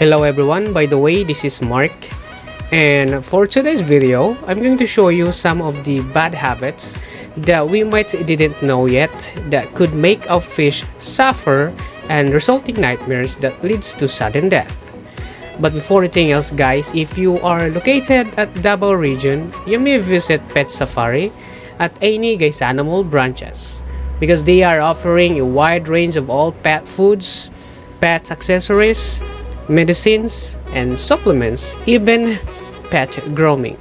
Hello everyone, by the way, this is Mark, and for today's video, I'm going to show you some of the bad habits that we might didn't know yet that could make our fish suffer and resulting nightmares that leads to sudden death. But before anything else guys, if you are located at Davao region, you may visit Pet Safari at any Guys Animal branches because they are offering a wide range of all pet foods, pet accessories, medicines, and supplements, even pet grooming.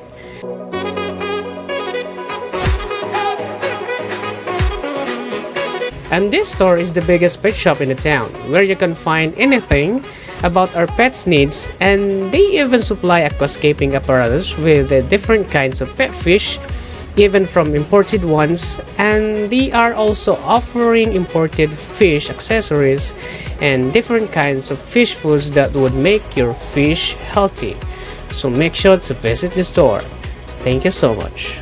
And this store is the biggest pet shop in the town, where you can find anything about our pets' needs, and they even supply aquascaping apparatus with different kinds of pet fish, even from imported ones, and they are also offering imported fish accessories and different kinds of fish foods that would make your fish healthy. So make sure to visit the store. Thank you so much.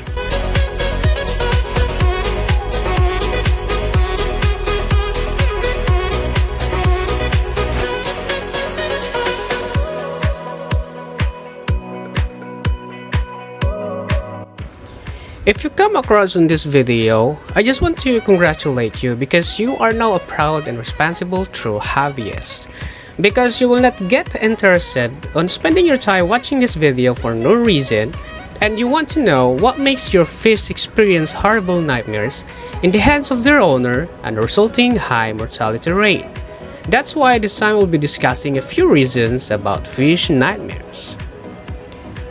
If you come across on this video, I just want to congratulate you because you are now a proud and responsible true hobbyist. Because you will not get interested on spending your time watching this video for no reason, and you want to know what makes your fish experience horrible nightmares in the hands of their owner and resulting high mortality rate. That's why this time we'll be discussing a few reasons about fish nightmares.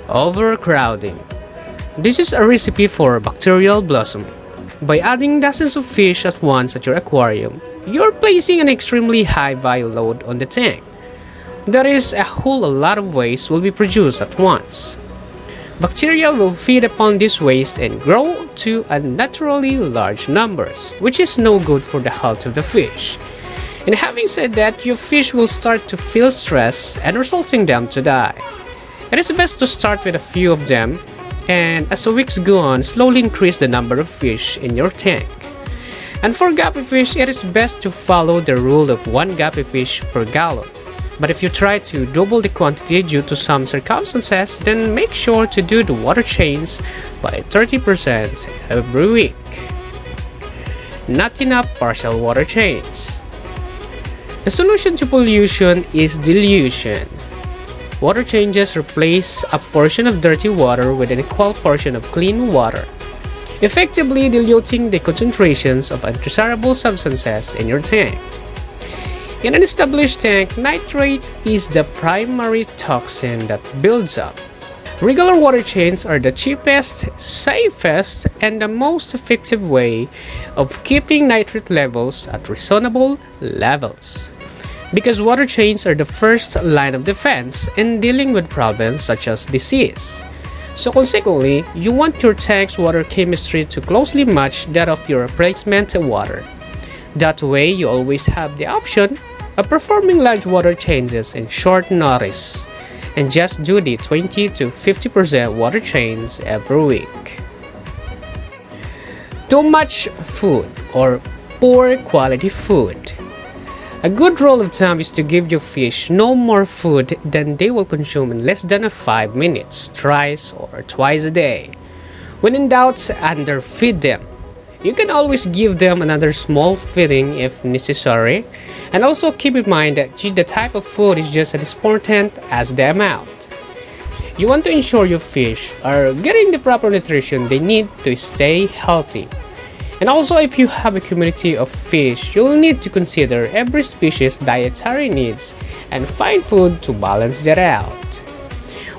Overcrowding. This is a recipe for bacterial blossoming. By adding dozens of fish at once at your aquarium, you're placing an extremely high value load on the tank. That is, a whole lot of waste will be produced at once. Bacteria will feed upon this waste and grow to unnaturally large numbers, which is no good for the health of the fish. And having said that, your fish will start to feel stress and resulting them to die. It is best to start with a few of them, and as the weeks go on, slowly increase the number of fish in your tank. And for guppy fish, it is best to follow the rule of 1 guppy fish per gallon. But if you try to double the quantity due to some circumstances, then make sure to do the water change by 30% every week. Not enough partial water change. The solution to pollution is dilution. Water changes replace a portion of dirty water with an equal portion of clean water, effectively diluting the concentrations of undesirable substances in your tank. In an established tank, nitrate is the primary toxin that builds up. Regular water changes are the cheapest, safest, and the most effective way of keeping nitrate levels at reasonable levels. Because water changes are the first line of defense in dealing with problems such as disease. So consequently, you want your tank's water chemistry to closely match that of your replacement water. That way, you always have the option of performing large water changes in short notice, and just do the 20 to 50% water change every week. Too much food or poor quality food. A good rule of thumb is to give your fish no more food than they will consume in less than 5 minutes, thrice or twice a day. When in doubt, underfeed them. You can always give them another small feeding if necessary, and also keep in mind that the type of food is just as important as the amount. You want to ensure your fish are getting the proper nutrition they need to stay healthy. And also, if you have a community of fish, you'll need to consider every species' dietary needs and find food to balance that out.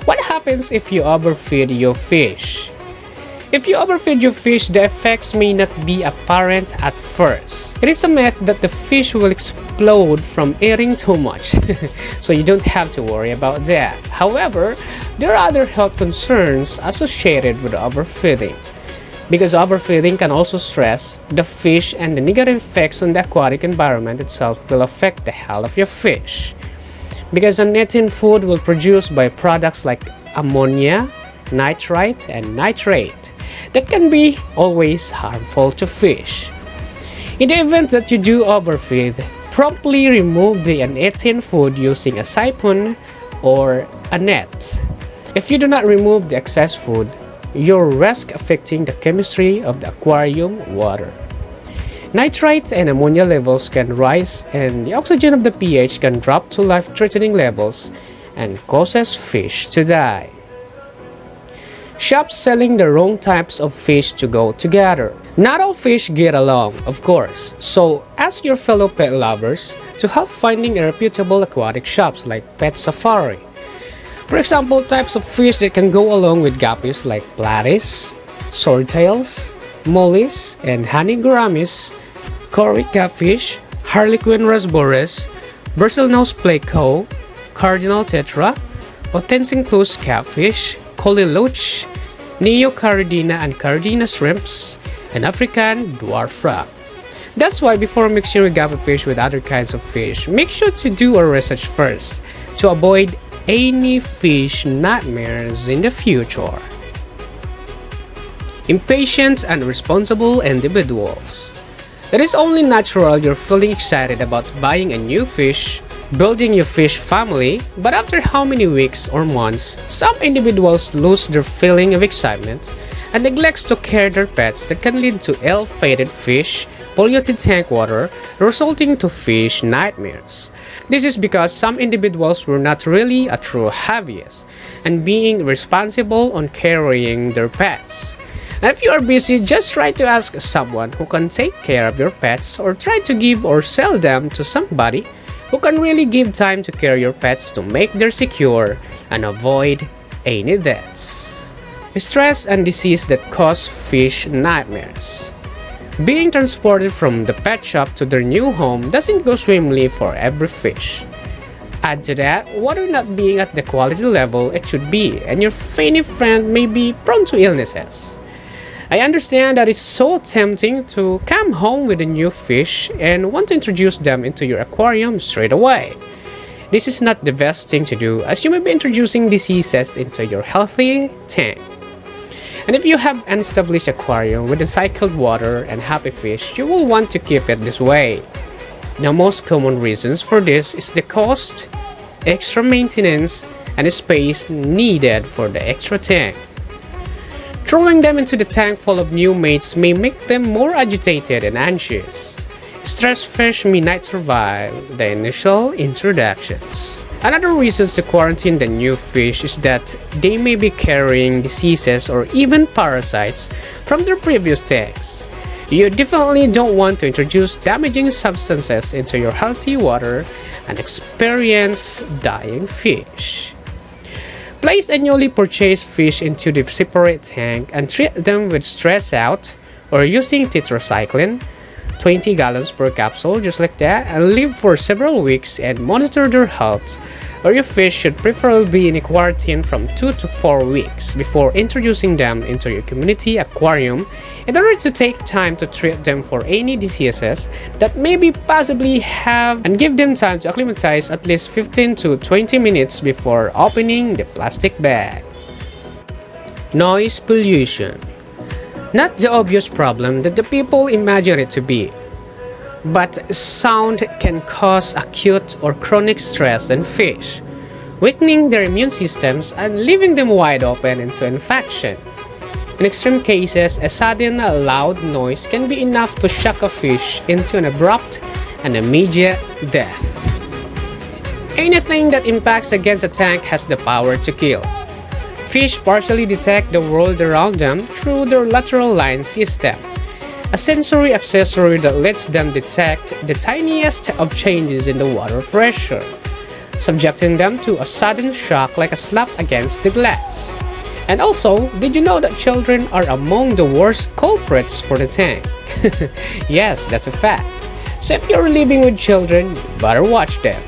What happens if you overfeed your fish? If you overfeed your fish, the effects may not be apparent at first. It is a myth that the fish will explode from eating too much, so you don't have to worry about that. However, there are other health concerns associated with overfeeding. Because overfeeding can also stress the fish, and the negative effects on the aquatic environment itself will affect the health of your fish. Because uneaten food will produce byproducts like ammonia, nitrite, and nitrate that can be always harmful to fish. In the event that you do overfeed, promptly remove the uneaten food using a siphon or a net. If you do not remove the excess food, you risk affecting the chemistry of the aquarium water. Nitrite and ammonia levels can rise, and the oxygen of the pH can drop to life-threatening levels and causes fish to die. Shops selling the wrong types of fish to go together. Not all fish get along, of course, so ask your fellow pet lovers to help finding a reputable aquatic shops like Pet Safari. For example, types of fish that can go along with guppies like platies, swordtails, mollies, and honey gouramis, cory catfish, harlequin rasboris, bristle-nosed pleco, cardinal tetra, Potensinclus catfish, colliloach, neocaridina and caridina shrimps, and African dwarf frog. That's why before mixing your guppy fish with other kinds of fish, make sure to do a research first to avoid any fish nightmares in the future. Impatient and responsible individuals. It is only natural you're feeling excited about buying a new fish, building your fish family, but after how many weeks or months, some individuals lose their feeling of excitement and neglects to care their pets that can lead to ill-fated fish, polluted tank water, resulting to fish nightmares. This is because some individuals were not really a true hobbyist and being responsible on carrying their pets. And if you are busy, just try to ask someone who can take care of your pets, or try to give or sell them to somebody who can really give time to care your pets to make them secure and avoid any deaths. Stress and disease that cause fish nightmares. Being transported from the pet shop to their new home doesn't go swimmingly for every fish. Add to that, water not being at the quality level it should be, and your fini friend may be prone to illnesses. I understand that it's so tempting to come home with a new fish and want to introduce them into your aquarium straight away. This is not the best thing to do, as you may be introducing diseases into your healthy tank. And if you have an established aquarium with recycled water and happy fish, you will want to keep it this way. The most common reasons for this is the cost, extra maintenance, and the space needed for the extra tank. Throwing them into the tank full of new mates may make them more agitated and anxious. Stressed fish may not survive the initial introductions. Another reason to quarantine the new fish is that they may be carrying diseases or even parasites from their previous tanks. You definitely don't want to introduce damaging substances into your healthy water and experience dying fish. Place a newly purchased fish into the separate tank and treat them with stress out or using tetracycline, 20 gallons per capsule, just like that, and leave for several weeks and monitor their health, or your fish should preferably be in a quarantine from 2 to 4 weeks before introducing them into your community aquarium in order to take time to treat them for any diseases that maybe possibly have, and give them time to acclimatize at least 15 to 20 minutes before opening the plastic bag. Noise pollution. Not the obvious problem that the people imagine it to be, but sound can cause acute or chronic stress in fish, weakening their immune systems and leaving them wide open into infection. In extreme cases, a sudden loud noise can be enough to shock a fish into an abrupt and immediate death. Anything that impacts against a tank has the power to kill. Fish partially detect the world around them through their lateral line system, a sensory accessory that lets them detect the tiniest of changes in the water pressure, subjecting them to a sudden shock like a slap against the glass. And also, did you know that children are among the worst culprits for the tank? Yes, that's a fact. So if you're living with children, you better watch them.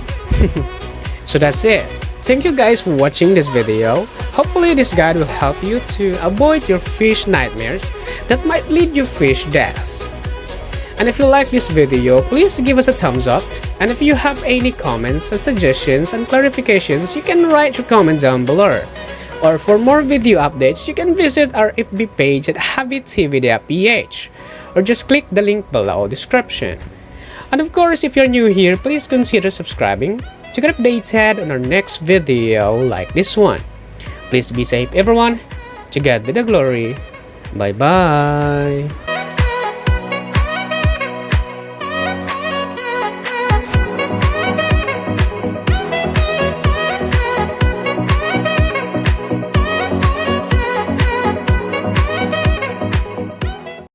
So that's it. Thank you guys for watching this video. Hopefully this guide will help you to avoid your fish nightmares that might lead you fish deaths. And if you like this video, please give us a thumbs up. And if you have any comments and suggestions and clarifications, you can write your comment down below. Or for more video updates, you can visit our FB page at habittv.ph, or just click the link below description. And of course, if you're new here, please consider subscribing to get updated on our next video like this one. Please be safe everyone. To God be the glory. Bye bye.